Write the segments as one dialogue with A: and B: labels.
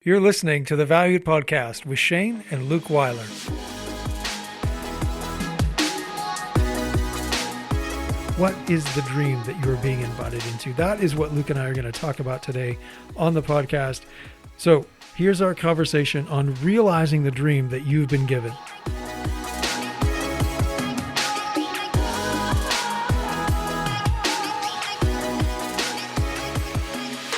A: You're listening to the Valued Podcast with Shayne and Luke Wyler. What is the dream that you're being invited into? That is what Luke and I are going to talk about today on the podcast. So here's our conversation on realizing the dream that you've been given.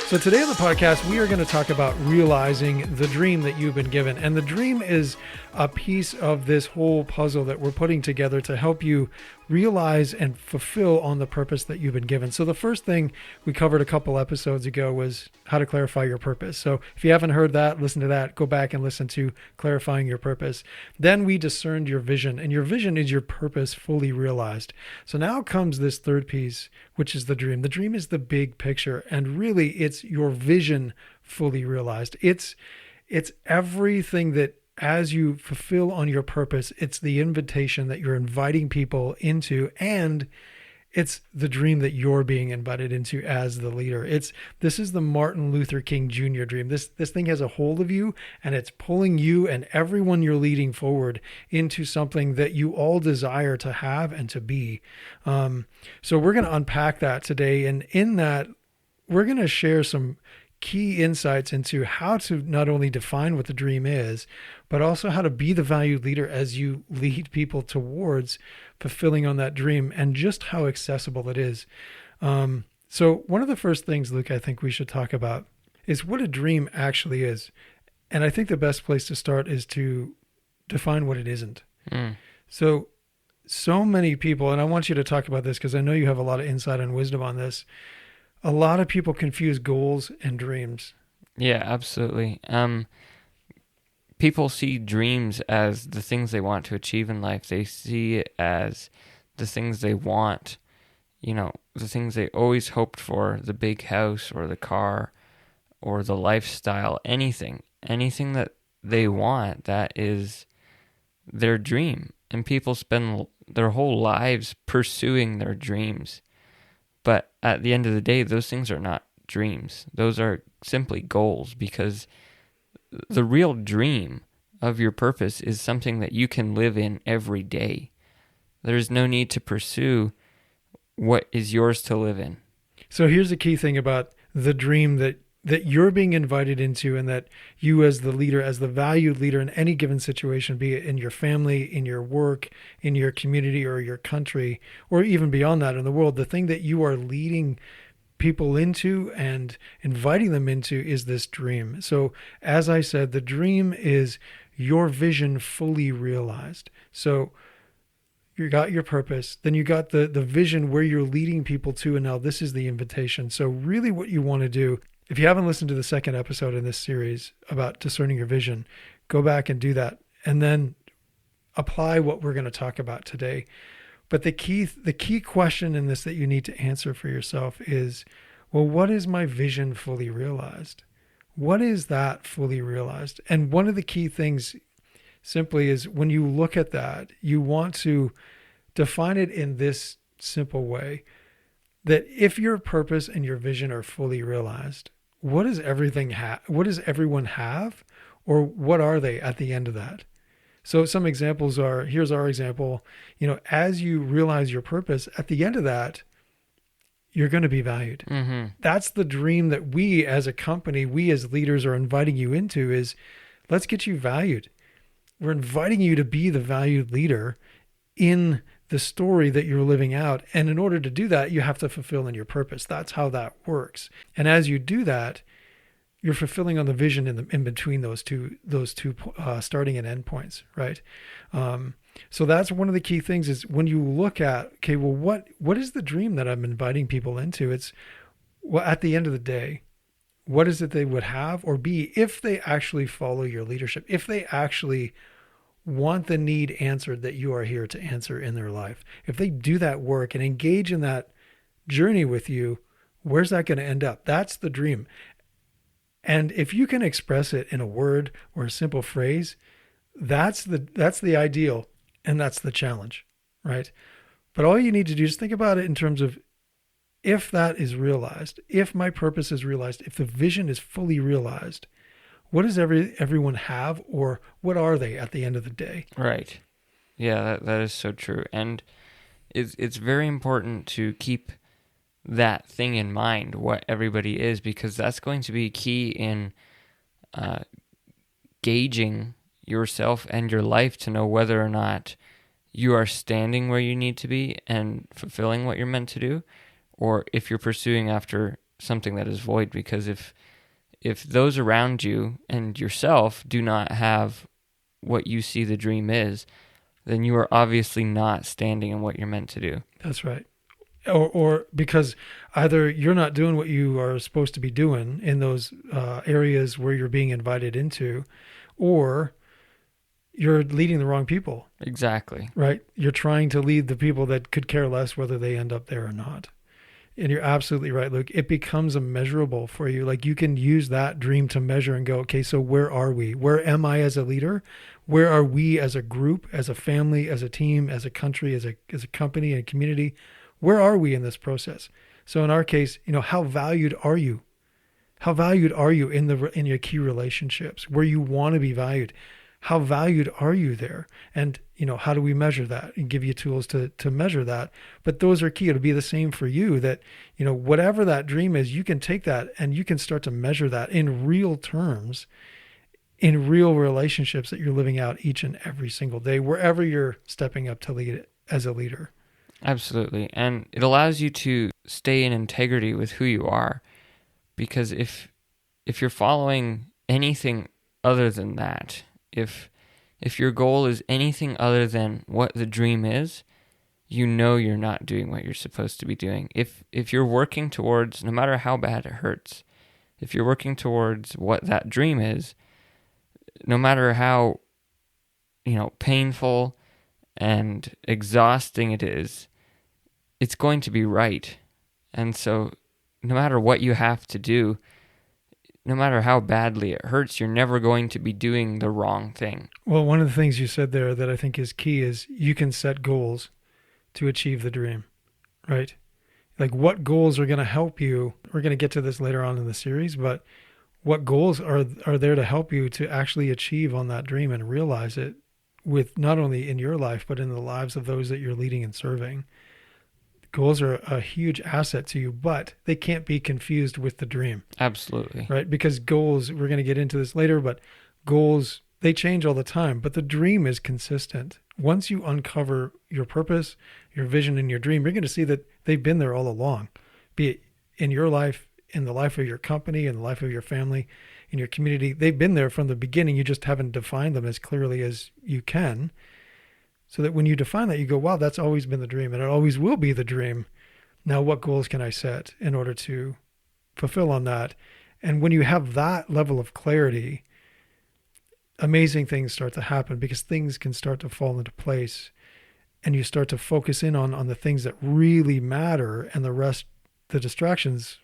A: So today on the podcast, we are going to talk about realizing the dream that you've been given. And the dream is a piece of this whole puzzle that we're putting together to help you realize and fulfill on the purpose that you've been given. So the first thing we covered a couple episodes ago was how to clarify your purpose. So if you haven't heard that, listen to that, go back and listen to clarifying your purpose. Then we discerned your vision, and your vision is your purpose fully realized. So now comes this third piece, which is the dream. The dream is the big picture, and really it's your vision fully realized. It's everything that as you fulfill on your purpose, it's the invitation that you're inviting people into, and it's the dream that you're being invited into as the leader. This is the Martin Luther King Jr. dream. This thing has a hold of you, and it's pulling you and everyone you're leading forward into something that you all desire to have and to be. So we're going to unpack that today, and in that, we're going to share some key insights into how to not only define what the dream is, but also how to be the valued leader as you lead people towards fulfilling on that dream, and just how accessible it is. So one of the first things, Luke, I think we should talk about is what a dream actually is. And I think the best place to start is to define what it isn't. So many people, and I want you to talk about this because I know you have a lot of insight and wisdom on this. A lot of people confuse goals and dreams.
B: Yeah, absolutely. People see dreams as the things they want to achieve in life. They see it as the things they want, the things they always hoped for, the big house or the car or the lifestyle, anything that they want, that is their dream. And people spend their whole lives pursuing their dreams. But at the end of the day, those things are not dreams. Those are simply goals, because the real dream of your purpose is something that you can live in every day. There's no need to pursue what is yours to live in.
A: So here's the key thing about the dream that you're being invited into, and that you as the leader, as the valued leader in any given situation, be it in your family, in your work, in your community or your country, or even beyond that in the world, the thing that you are leading people into and inviting them into is this dream. So as I said, the dream is your vision fully realized. So you got your purpose, then you got the vision where you're leading people to, and now this is the invitation. So really what you want to do, if you haven't listened to the second episode in this series about discerning your vision, go back and do that, and then apply what we're going to talk about today. But the key question in this that you need to answer for yourself is, well, what is my vision fully realized? What is that fully realized? And one of the key things simply is, when you look at that, you want to define it in this simple way, that if your purpose and your vision are fully realized, what does everything what does everyone have, or what are they at the end of that? So some examples are, here's our example, as you realize your purpose, at the end of that, you're going to be valued. Mm-hmm. That's the dream that we as a company, we as leaders are inviting you into, is let's get you valued. We're inviting you to be the valued leader in the story that you're living out. And in order to do that, you have to fulfill in your purpose. That's how that works. And as you do that, you're fulfilling on the vision in between those two starting and end points, right? So that's one of the key things, is when you look at, okay, well, what is the dream that I'm inviting people into? It's, well, at the end of the day, what is it they would have or be if they actually follow your leadership, if they actually want the need answered that you are here to answer in their life. If they do that work and engage in that journey with you, where's that going to end up? That's the dream. And if you can express it in a word or a simple phrase, that's the ideal, and that's the challenge, right? But all you need to do is think about it in terms of, if that is realized, if my purpose is realized, if the vision is fully realized, what does everyone have, or what are they at the end of the day?
B: Right. Yeah, that is so true. And it's very important to keep that thing in mind, what everybody is, because that's going to be key in gauging yourself and your life to know whether or not you are standing where you need to be and fulfilling what you're meant to do, or if you're pursuing after something that is void. Because if those around you and yourself do not have what you see the dream is, then you are obviously not standing in what you're meant to do.
A: That's right. Or because either you're not doing what you are supposed to be doing in those areas where you're being invited into, or you're leading the wrong people.
B: Exactly.
A: Right? You're trying to lead the people that could care less whether they end up there or not. And you're absolutely right, Luke. It becomes immeasurable for you. Like, you can use that dream to measure and go, okay, so where are we? Where am I as a leader? Where are we as a group, as a family, as a team, as a country, as a company and community? Where are we in this process? So in our case, how valued are you? How valued are you in your key relationships where you want to be valued? How valued are you there? And, how do we measure that and give you tools to measure that? But those are key. It'll be the same for you that, whatever that dream is, you can take that and you can start to measure that in real terms, in real relationships that you're living out each and every single day, wherever you're stepping up to lead it as a leader.
B: Absolutely. And it allows you to stay in integrity with who you are. Because if you're following anything other than that, if your goal is anything other than what the dream is, you're not doing what you're supposed to be doing. If you're working towards, no matter how bad it hurts, if you're working towards what that dream is, no matter how, painful and exhausting it is, it's going to be right. And so no matter what you have to do, no matter how badly it hurts, you're never going to be doing the wrong thing.
A: Well, one of the things you said there that I think is key is you can set goals to achieve the dream, right? Like, what goals are going to help you? We're going to get to this later on in the series, but what goals are there to help you to actually achieve on that dream and realize it with not only in your life, but in the lives of those that you're leading and serving? Goals are a huge asset to you, but they can't be confused with the dream.
B: Absolutely.
A: Right? Because goals, we're going to get into this later, but goals, they change all the time, but the dream is consistent. Once you uncover your purpose, your vision, and your dream, you're going to see that they've been there all along, be it in your life, in the life of your company, in the life of your family, in your community. They've been there from the beginning. You just haven't defined them as clearly as you can. So that when you define that, you go, wow, that's always been the dream, and it always will be the dream. Now, what goals can I set in order to fulfill on that? And when you have that level of clarity, amazing things start to happen, because things can start to fall into place, and you start to focus in on the things that really matter, and the rest, the distractions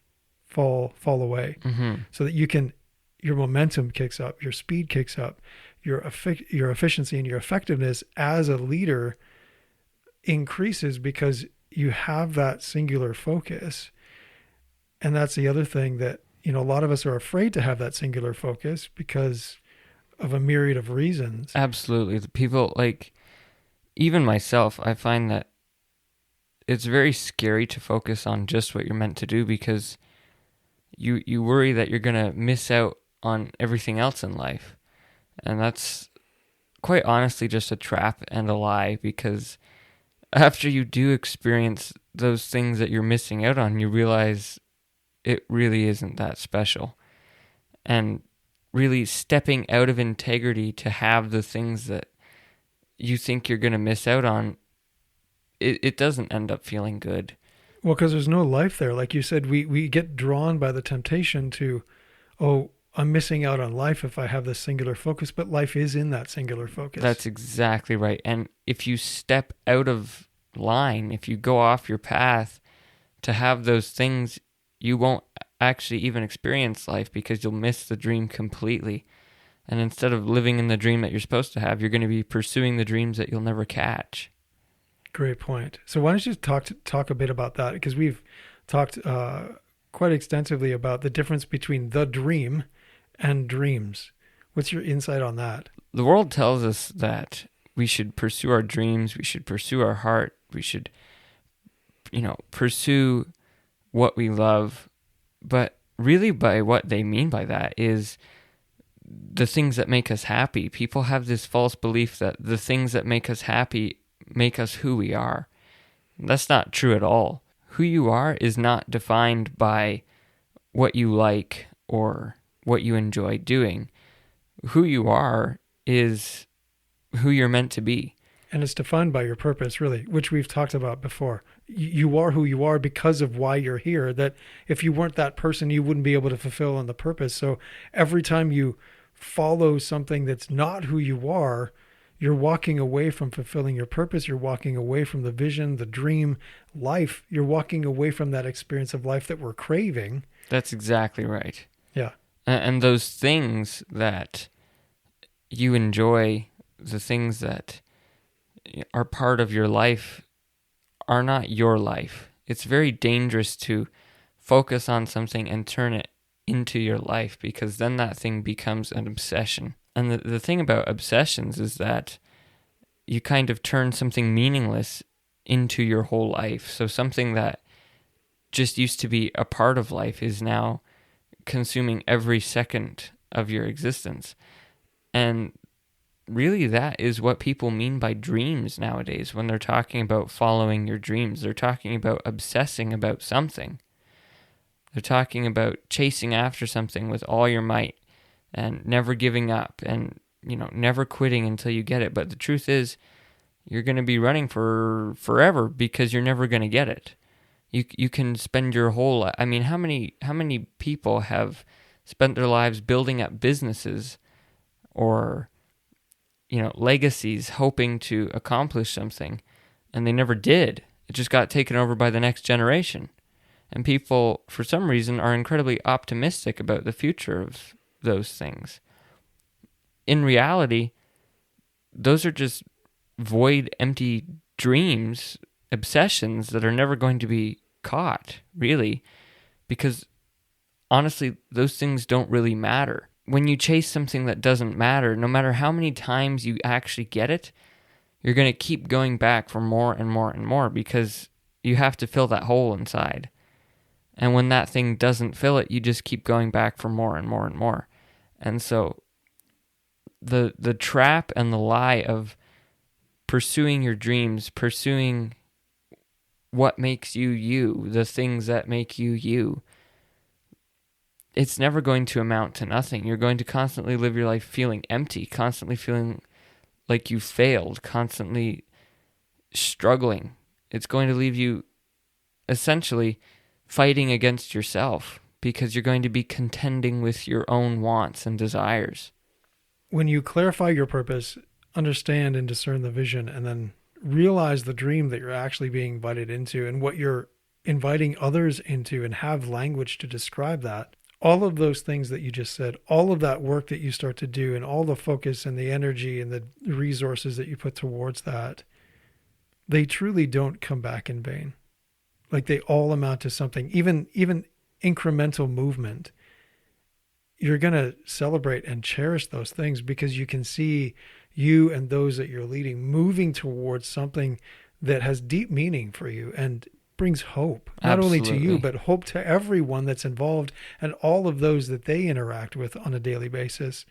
A: fall away.
B: Mm-hmm.
A: So that your momentum kicks up, your speed kicks up, your efficiency and your effectiveness as a leader increases because you have that singular focus. And that's the other thing that, a lot of us are afraid to have that singular focus because of a myriad of reasons.
B: Absolutely. The people, like, even myself, I find that it's very scary to focus on just what you're meant to do, because you worry that you're going to miss out on everything else in life. And that's quite honestly just a trap and a lie, because after you do experience those things that you're missing out on, you realize it really isn't that special. And really stepping out of integrity to have the things that you think you're going to miss out on, it doesn't end up feeling good.
A: Well, because there's no life there. Like you said, we get drawn by the temptation to, I'm missing out on life if I have this singular focus, but life is in that singular focus.
B: That's exactly right. And if you step out of line, if you go off your path to have those things, you won't actually even experience life, because you'll miss the dream completely. And instead of living in the dream that you're supposed to have, you're going to be pursuing the dreams that you'll never catch.
A: Great point. So why don't you talk a bit about that? Because we've talked quite extensively about the difference between the dream and dreams. What's your insight on that?
B: The world tells us that we should pursue our dreams, we should pursue our heart, we should, pursue what we love. But really, by what they mean by that is the things that make us happy. People have this false belief that the things that make us happy make us who we are. That's not true at all. Who you are is not defined by what you like or what you enjoy doing. Who you are is who you're meant to be.
A: And it's defined by your purpose, really, which we've talked about before. You are who you are because of why you're here, that if you weren't that person, you wouldn't be able to fulfill on the purpose. So every time you follow something that's not who you are, you're walking away from fulfilling your purpose. You're walking away from the vision, the dream, life. You're walking away from that experience of life that we're craving.
B: That's exactly right.
A: Yeah.
B: And those things that you enjoy, the things that are part of your life, are not your life. It's very dangerous to focus on something and turn it into your life, because then that thing becomes an obsession. And the thing about obsessions is that you kind of turn something meaningless into your whole life. So something that just used to be a part of life is now consuming every second of your existence. And really, that is what people mean by dreams nowadays when they're talking about following your dreams. They're talking about obsessing about something. They're talking about chasing after something with all your might and never giving up and, never quitting until you get it. But the truth is, you're going to be running for forever because you're never going to get it. You can spend your whole life. I mean, how many people have spent their lives building up businesses or legacies, hoping to accomplish something, and they never did. It just got taken over by the next generation. And people, for some reason, are incredibly optimistic about the future of those things. In reality, those are just void, empty dreams, obsessions that are never going to be caught, really, because honestly, those things don't really matter. When you chase something that doesn't matter, no matter how many times you actually get it, you're going to keep going back for more and more and more because you have to fill that hole inside. And when that thing doesn't fill it, you just keep going back for more and more and more. And so the trap and the lie of pursuing your dreams, pursuing what makes you you, the things that make you you, it's never going to amount to nothing. You're going to constantly live your life feeling empty, constantly feeling like you failed, constantly struggling. It's going to leave you essentially fighting against yourself because you're going to be contending with your own wants and desires.
A: When you clarify your purpose, understand and discern the vision, and then realize the dream that you're actually being invited into and what you're inviting others into, and have language to describe that, all of those things that you just said, all of that work that you start to do, and all the focus and the energy and the resources that you put towards that, they truly don't come back in vain. Like, they all amount to something, even incremental movement. You're going to celebrate and cherish those things because you can see you and those that you're leading moving towards something that has deep meaning for you and brings hope, not
B: Absolutely.
A: only to you, but hope to everyone that's involved and all of those that they interact with on a daily basis.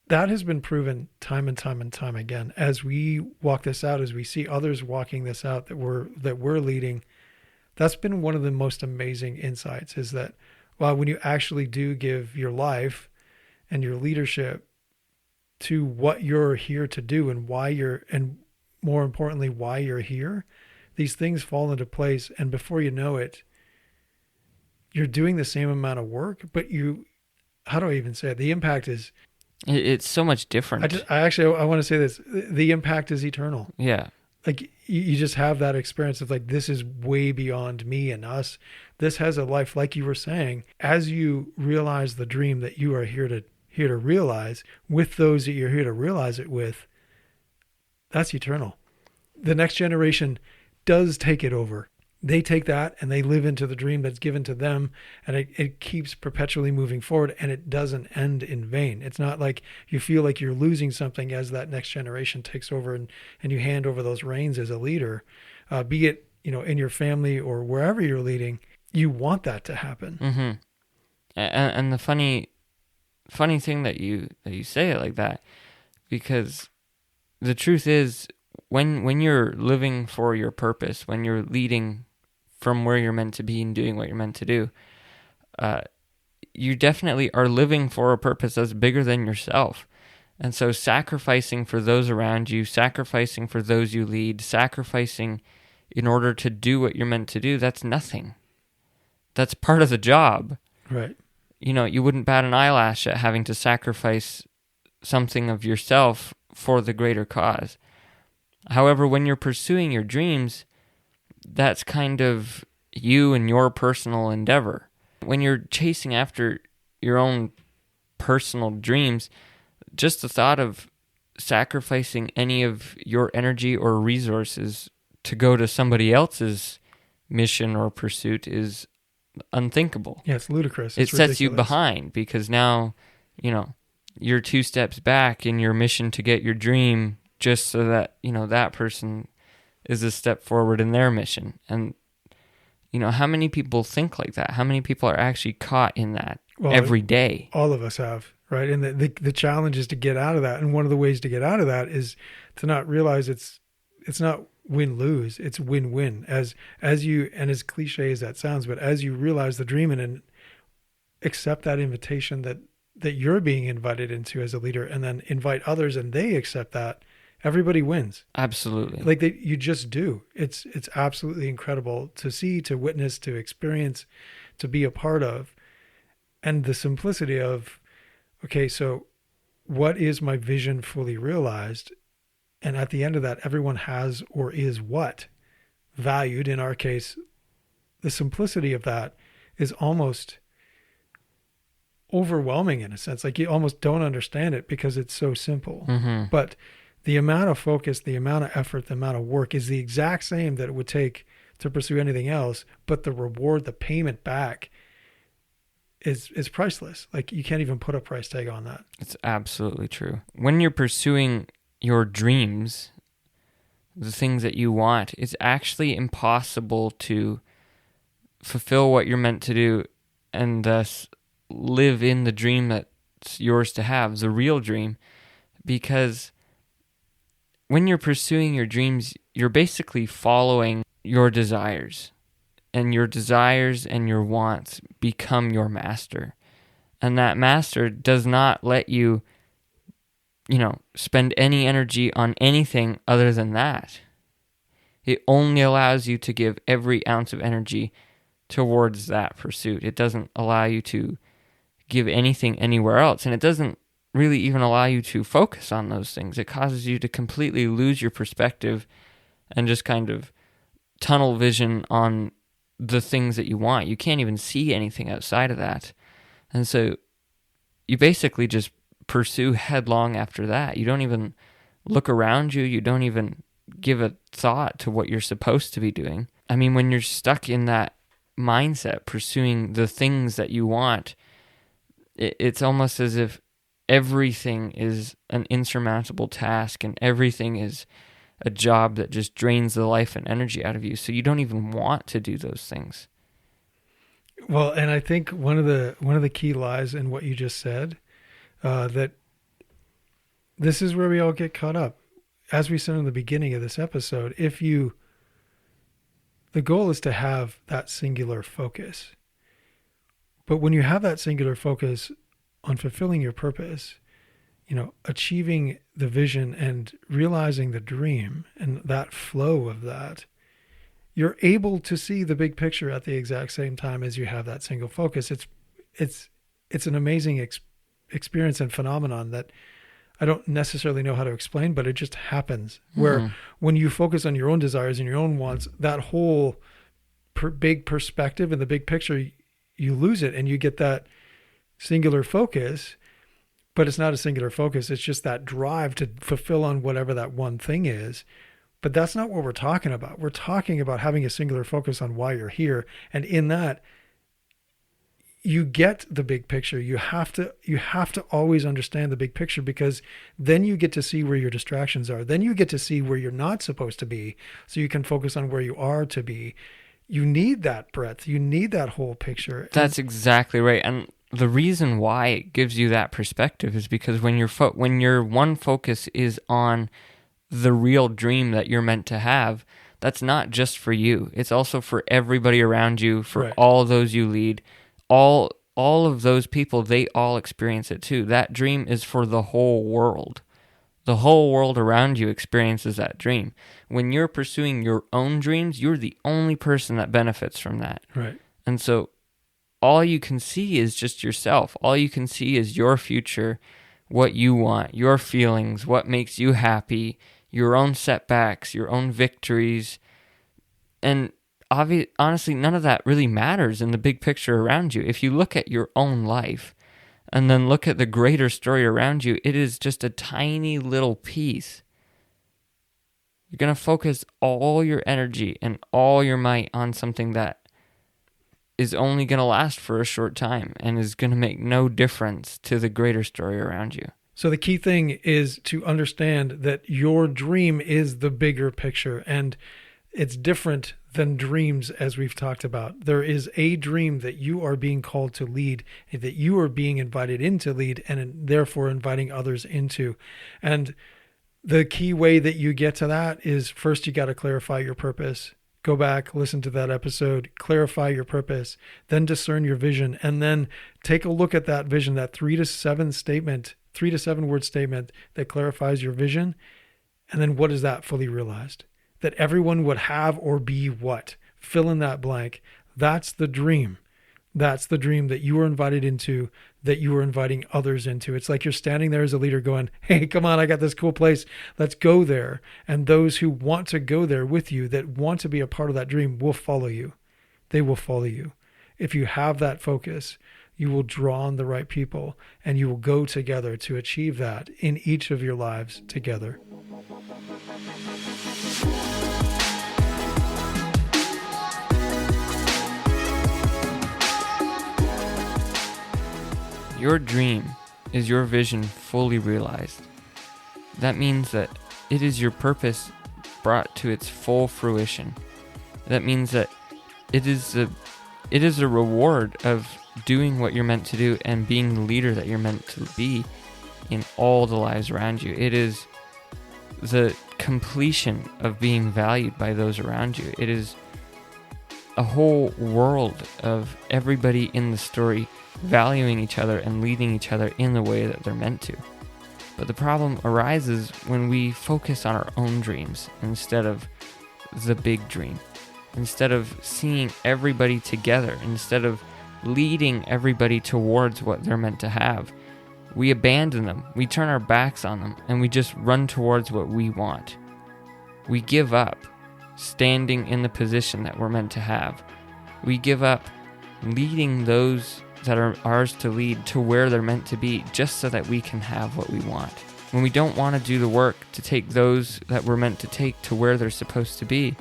A: That has been proven time and time and time again. As we walk this out, as we see others walking this out that we're leading, that's been one of the most amazing insights, is that, well, when you actually do give your life and your leadership to what you're here to do and and more importantly, why you're here, these things fall into place. And before you know it, you're doing the same amount of work, but how do I even say it? The impact is...
B: It's so much different.
A: I want to say this. The impact is eternal.
B: Yeah.
A: Like, you just have that experience of like, this is way beyond me and us. This has a life, like you were saying, as you realize the dream that you are here to realize with those that you're here to realize it with, that's eternal. The next generation does take it over. they take that and they live into the dream that's given to them, and it keeps perpetually moving forward, and it doesn't end in vain. It's not like you feel like you're losing something as that next generation takes over, and you hand over those reins as a leader, be it, in your family or wherever you're leading. You want that to happen.
B: Mm-hmm. And the funny thing that you say it like that, because the truth is, when you're living for your purpose, when you're leading from where you're meant to be and doing what you're meant to do, you definitely are living for a purpose that's bigger than yourself. And so sacrificing for those around you, sacrificing for those you lead, sacrificing in order to do what you're meant to do, that's nothing. That's part of the job.
A: Right.
B: You wouldn't bat an eyelash at having to sacrifice something of yourself for the greater cause. However, when you're pursuing your dreams, that's kind of you and your personal endeavor. When you're chasing after your own personal dreams, just the thought of sacrificing any of your energy or resources to go to somebody else's mission or pursuit is unthinkable.
A: Yeah, it's ludicrous.
B: It sets you behind, because now, you're 2 steps back in your mission to get your dream, just so that, that person is a step forward in their mission. And, how many people think like that? How many people are actually caught in that every day?
A: All of us have, right? And the challenge is to get out of that. And one of the ways to get out of that is to not realize it's not win-lose, it's win-win. As you, and as cliche as that sounds, but as you realize the dream and accept that invitation that you're being invited into as a leader, and then invite others and they accept that, everybody wins.
B: Absolutely.
A: Like you just do. It's absolutely incredible to see, to witness, to experience, to be a part of. And the simplicity of, okay, so what is my vision fully realized? And at the end of that, everyone has or is what? Valued. In our case, the simplicity of that is almost overwhelming in a sense. Like you almost don't understand it because it's so simple.
B: Mm-hmm.
A: But the amount of focus, the amount of effort, the amount of work is the exact same that it would take to pursue anything else. But the reward, the payment back is priceless. Like you can't even put a price tag on that.
B: It's absolutely true. When you're pursuing your dreams, the things that you want, it's actually impossible to fulfill what you're meant to do and thus live in the dream that's yours to have, the real dream, because when you're pursuing your dreams, you're basically following your desires, and your desires and your wants become your master. And that master does not let you, spend any energy on anything other than that. It only allows you to give every ounce of energy towards that pursuit. It doesn't allow you to give anything anywhere else. And it doesn't really even allow you to focus on those things. It causes you to completely lose your perspective and just kind of tunnel vision on the things that you want. You can't even see anything outside of that. And so you basically just pursue headlong after that. You don't even look around you. You don't even give a thought to what you're supposed to be doing. I mean, when you're stuck in that mindset, pursuing the things that you want, it's almost as if everything is an insurmountable task and everything is a job that just drains the life and energy out of you. So you don't even want to do those things.
A: Well, and I think one of the key lies in what you just said, that this is where we all get caught up. As we said in the beginning of this episode, the goal is to have that singular focus. But when you have that singular focus on fulfilling your purpose, achieving the vision and realizing the dream and that flow of that, you're able to see the big picture at the exact same time as you have that single focus. It's an amazing experience and phenomenon that I don't necessarily know how to explain, but it just happens. Mm-hmm. Where when you focus on your own desires and your own wants, that whole big perspective and the big picture, you lose it and you get that singular focus. But it's not a singular focus. It's just that drive to fulfill on whatever that one thing is, But that's not what we're talking about. We're talking about having a singular focus on why you're here. And in that, you get the big picture. You have to always understand the big picture, because then you get to see where your distractions are. Then you get to see where you're not supposed to be, so you can focus on where you are to be. You need that breadth. You need that whole picture.
B: That's exactly right. And the reason why it gives you that perspective is because when your one focus is on the real dream that you're meant to have, that's not just for you. It's also for everybody around you, for
A: Right.
B: all those you lead. All of those people, they all experience it too. That dream is for the whole world. The whole world around you experiences that dream. When you're pursuing your own dreams, you're the only person that benefits from that.
A: Right.
B: And so all you can see is just yourself. All you can see is your future, what you want, your feelings, what makes you happy, your own setbacks, your own victories. And honestly, none of that really matters in the big picture around you. If you look at your own life and then look at the greater story around you, it is just a tiny little piece. You're going to focus all your energy and all your might on something that is only going to last for a short time and is going to make no difference to the greater story around you.
A: So the key thing is to understand that your dream is the bigger picture, and it's different than dreams, as we've talked about. There is a dream that you are being called to lead, that you are being invited in to lead, and therefore inviting others into. And the key way that you get to that is, first you got to clarify your purpose. Go back, listen to that episode, clarify your purpose, then discern your vision, and then take a look at that vision, that 3 to 7 word statement that clarifies your vision. And then what is that fully realized? That everyone would have or be what? Fill in that blank. That's the dream. That's the dream that you were invited into, that you were inviting others into. It's like you're standing there as a leader going, hey, come on, I got this cool place. Let's go there. And those who want to go there with you, that want to be a part of that dream, will follow you. They will follow you. If you have that focus, you will draw on the right people, and you will go together to achieve that in each of your lives together.
B: Your dream is your vision fully realized. That means that it is your purpose brought to its full fruition. That means that it is a reward of doing what you're meant to do and being the leader that you're meant to be in all the lives around you. It is the completion of being valued by those around you. It is a whole world of everybody in the story valuing each other and leading each other in the way that they're meant to. But the problem arises when we focus on our own dreams instead of the big dream. Instead of seeing everybody together, instead of leading everybody towards what they're meant to have, we abandon them, we turn our backs on them, and we just run towards what we want. We give up standing in the position that we're meant to have. We give up leading those that are ours to lead to where they're meant to be, just so that we can have what we want. When we don't want to do the work to take those that we're meant to take to where they're supposed to be,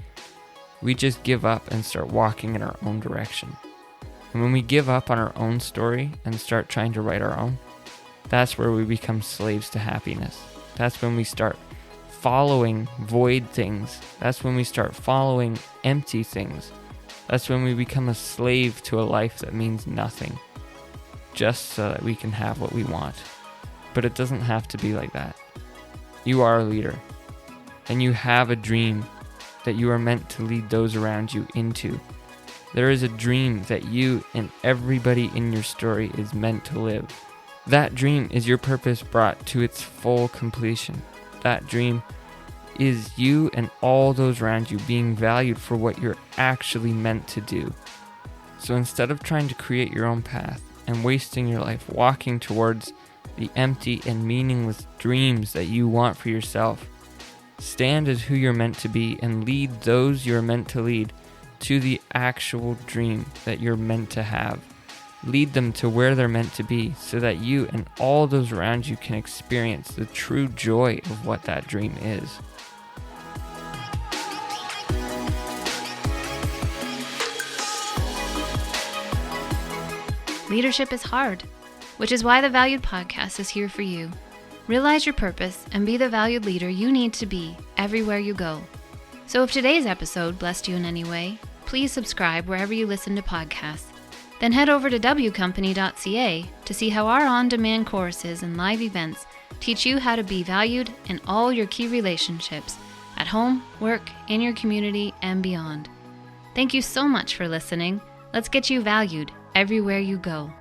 B: we just give up and start walking in our own direction. And when we give up on our own story and start trying to write our own, that's where we become slaves to happiness. That's when we start following void things. That's when we start following empty things. That's when we become a slave to a life that means nothing, just so that we can have what we want. But it doesn't have to be like that. You are a leader, and you have a dream that you are meant to lead those around you into. There is a dream that you and everybody in your story is meant to live. That dream is your purpose brought to its full completion. That dream is you and all those around you being valued for what you're actually meant to do. So instead of trying to create your own path and wasting your life walking towards the empty and meaningless dreams that you want for yourself, stand as who you're meant to be and lead those you're meant to lead to the actual dream that you're meant to have. Lead them to where they're meant to be so that you and all those around you can experience the true joy of what that dream is.
C: Leadership is hard, which is why the Valued Podcast is here for you. Realize your purpose and be the valued leader you need to be everywhere you go. So if today's episode blessed you in any way, please subscribe wherever you listen to podcasts. Then head over to wcompany.ca to see how our on-demand courses and live events teach you how to be valued in all your key relationships at home, work, in your community, and beyond. Thank you so much for listening. Let's get you valued everywhere you go.